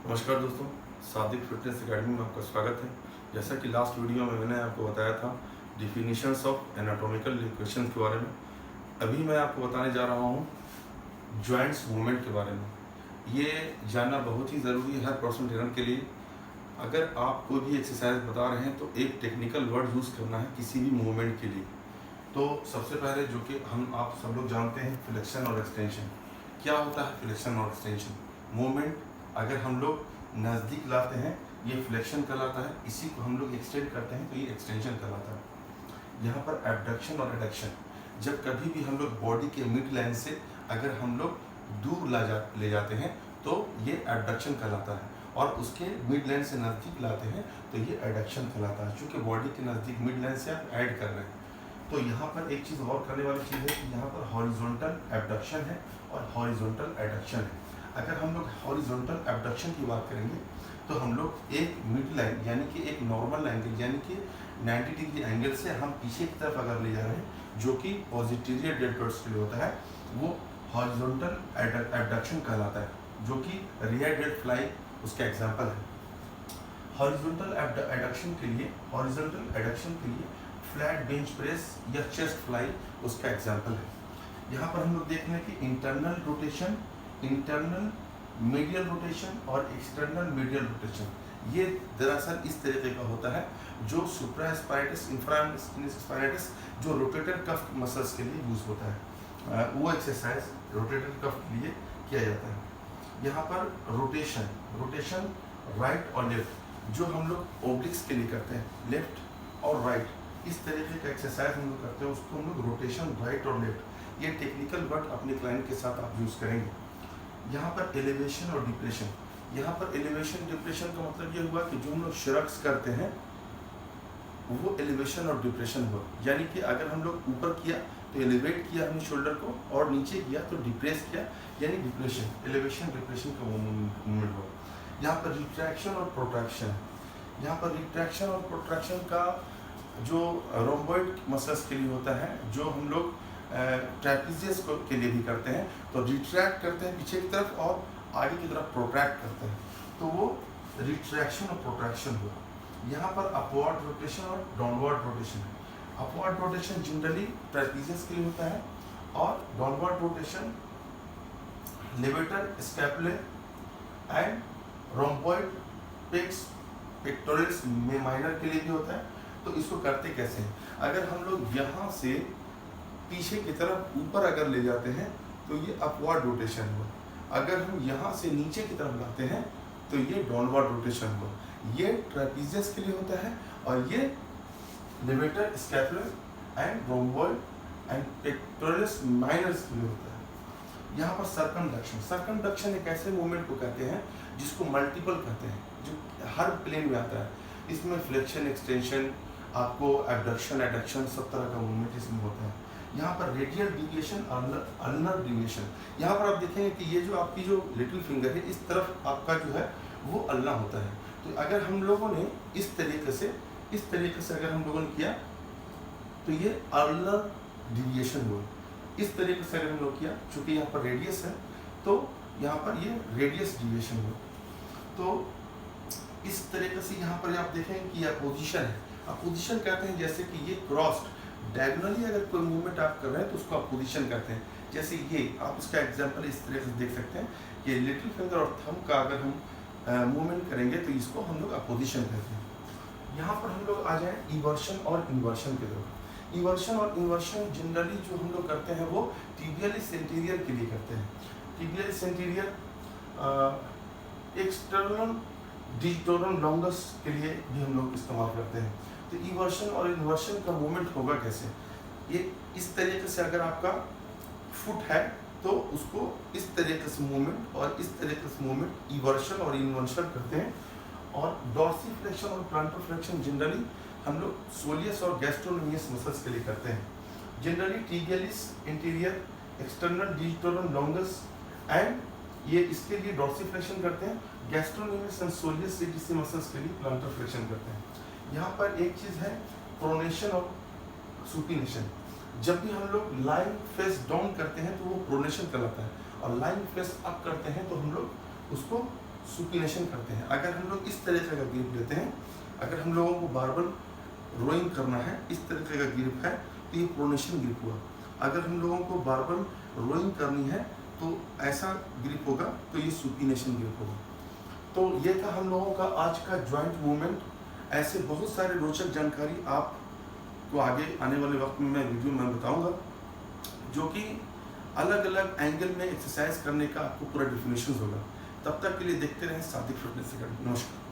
नमस्कार दोस्तों, Sadiq fitness academy में आपका स्वागत है। जैसा कि लास्ट वीडियो में मैंने आपको बताया था डिफिनीशंस ऑफ एनाटॉमिकल इक्वेशंस के बारे में, अभी मैं आपको बताने जा रहा हूँ जॉइंट्स मूवमेंट के बारे में। ये जानना बहुत ही ज़रूरी है हर पर्सनल ट्रेनर के लिए। अगर आप कोई भी एक्सरसाइज बता रहे हैं तो एक टेक्निकल वर्ड यूज़ करना है किसी भी मूवमेंट के लिए। तो सबसे पहले जो कि आप सब लोग जानते हैं, फ्लेक्शन और एक्सटेंशन। क्या होता है फ्लेक्शन और एक्सटेंशन? मूवमेंट अगर हम लोग नज़दीक लाते हैं ये फ्लेक्शन कहलाता है, इसी को हम लोग एक्सटेंड करते हैं तो ये एक्सटेंशन कहलाता है। यहाँ पर एबडक्शन और एडक्शन, जब कभी भी हम लोग बॉडी के मिड लाइन से अगर हम लोग दूर ले जाते हैं तो ये एबडक्शन कहलाता है, और उसके मिड लाइन से नज़दीक लाते हैं तो ये एडक्शन कहलाता है। चूँकि बॉडी के नज़दीक मिड लाइन से आप ऐड कर रहे हैं, तो यहाँ पर एक चीज़ और करने वाली चीज़ है कि यहाँ पर हॉरिजॉन्टल एबडक्शन है और हॉरिजॉन्टल एडक्शन है। अगर हम लोग हॉरिजॉन्टल एबडक्शन की बात करेंगे तो हम लोग एक मिड लाइन यानी कि एक नॉर्मल एंगल यानी कि 90 डिग्री एंगल से हम पीछे की तरफ अगर ले जा रहे हैं, जो कि पॉजिटिव डेल्टोइड्स के लिए होता है, वो हॉरिजॉन्टल एबडक्शन कहलाता है, जो कि रियर डेल्ट फ्लाई उसका एग्जाम्पल है। हॉरिजॉन्टल एडक्शन के लिए फ्लैट बेंच प्रेस या चेस्ट फ्लाई उसका एग्जाम्पल है। यहाँ पर हम लोग देख रहे हैं कि internal rotation, internal medial rotation और एक्सटर्नल मीडियल रोटेशन, ये दरअसल इस तरीके का होता है जो सुप्रास्पाइनस इंफ्रास्पाइनस जो रोटेटर कफ मसल्स के लिए यूज होता है, वो एक्सरसाइज रोटेटर कफ के लिए किया जाता है। यहाँ पर रोटेशन राइट और लेफ्ट जो हम लोग ओब्लिक्स के लिए करते हैं, लेफ्ट और राइट, इस तरीके का एक्सरसाइज हम लोग करते हैं, उसको हम लोग रोटेशन राइट और लेफ्ट, ये टेक्निकल वर्ड अपने क्लाइंट के साथ आप यूज़ करेंगे। यहाँ पर एलिवेशन और डिप्रेशन, यहाँ पर एलिवेशन डिप्रेशन का मतलब ये हुआ कि जो हम लोग श्रक्स करते हैं वो एलिवेशन और डिप्रेशन हुआ, यानी कि अगर हम लोग ऊपर किया तो एलिवेट किया अपने शोल्डर को, और नीचे किया तो डिप्रेस किया, यानी डिप्रेशन, एलिवेशन डिप्रेशन का मूवमेंट हुआ। यहाँ पर रिट्रैक्शन और प्रोट्रैक्शन, यहाँ पर रिट्रैक्शन और प्रोट्रैक्शन का जो रोम्बॉइड मसल्स के लिए होता है, जो हम लोग ट्रैपेजियस के लिए भी करते हैं, तो रिट्रैक्ट करते हैं पीछे की तरफ और आगे की तरफ प्रोट्रैक्ट करते हैं, तो वो रिट्रैक्शन और प्रोट्रैक्शन हुआ। यहाँ पर अपवर्ड रोटेशन और डाउनवर्ड रोटेशन है। अपवर्ड रोटेशन जनरली ट्रैपेजियस के लिए होता है, और downward rotation levator scapulae and rhomboid pectorals minor के लिए भी होता है। तो इसको करते कैसे हैं? अगर हम लोग यहाँ से पीछे की तरफ ऊपर अगर ले जाते हैं तो ये अपवर्ड रोटेशन हुआ, अगर हम यहाँ से नीचे की तरफ लाते हैं तो ये डाउनवर्ड रोटेशन हुआ। ये ट्रैपेजियस के लिए होता है और ये levator scapulae and rhomboid and pectorals minors के लिए होता है। यहाँ पर सर्कमडक्शन एक ऐसे मूवमेंट को कहते हैं जिसको मल्टीपल कहते हैं, जो हर प्लेन में आता है। इसमें फ्लेक्शन, एक्सटेंशन, आपको एबडक्शन, एडक्शन, सब तरह का मूवमेंट इसमें होता है। यहाँ पर रेडियल डिविएशन, अल्नर डिविएशन, यहाँ पर आप देखेंगे कि ये जो आपकी जो लिटिल फिंगर है, इस तरफ आपका जो है वो अल्ना होता है। तो अगर हम लोगों ने इस तरीके से अगर हम लोगों ने किया तो ये अल्नर डिविएशन हुआ। इस तरीके से अगर हम लोग किया, चूँकि यहाँ पर रेडियस है तो यहाँ पर ये रेडियस डिविएशन हुआ। तो इस तरीके से यहाँ पर आप देखें कि अपोजिशन है। अपोजिशन कहते हैं जैसे कि ये क्रॉस्ड डायगोनली अगर कोई मूवमेंट आप कर रहे हैं तो उसको अपोजिशन कहते हैं। जैसे ये आप इसका एग्जांपल इस तरह से देख सकते हैं कि लिटिल फिंगर और थंब का अगर हम मूवमेंट करेंगे तो इसको हम लोग अपोजिशन कहते हैं। यहाँ पर हम लोग आ जाएँ इवर्शन और इन्वर्शन की तरफ। इवर्शन और इन्वर्शन जनरली जो हम लोग करते हैं वो टिबियलिस एंटीरियर के लिए करते हैं। टिबियलिस एंटीरियर एक्सटर्नल डिजिटोरम लॉन्गस के लिए भी हम लोग इस्तेमाल करते हैं। तो इवर्शन और इन्वर्शन का मूवमेंट होगा कैसे? ये इस तरीके से अगर आपका फुट है तो उसको इस तरीके से मूवमेंट और इस तरीके से मूवमेंट इवर्शन और इन्वर्शन करते हैं। और डॉर्सिफ्लेक्शन और प्लांटर फ्लेक्शन जनरली हम लोग सोलियस और गैस्ट्रोनोमियस मसल्स के लिए करते हैं। Generally tibialis anterior, external digitorum longus and ये इसके लिए डॉर्सिफ्लेक्शन करते हैं। Gastrocnemius and soleus CTC muscles के लिए प्लांटर फ्लेक्शन करते हैं। यहाँ पर एक चीज़ है प्रोनेशन और सुपिनेशन। जब भी हम लोग लाइन फेस डाउन करते हैं तो वो प्रोनेशन कहलाता है, और लाइन फेस अप करते हैं तो हम लोग उसको सुपिनेशन करते हैं। अगर हम लोग इस तरीके का ग्रिप लेते हैं, अगर हम लोगों को बारबल रोइंग करना है, इस तरीके का ग्रिप है तो ये प्रोनेशन ग्रिप हुआ। अगर हम लोगों को बारबल रोइंग करनी है तो ऐसा ग्रिप होगा, तो ये सुपिनेशन ग्रिप होगा। तो ये था हम लोगों का आज का जॉइंट मूवमेंट। ऐसे बहुत सारे रोचक जानकारी आपको आगे आने वाले वक्त में मैं वीडियो में बताऊंगा, जो कि अलग अलग एंगल में एक्सरसाइज करने का आपको पूरा डेफिनेशन होगा। तब तक के लिए देखते रहें सादिक फिटनेस अकेडमी। नमस्कार।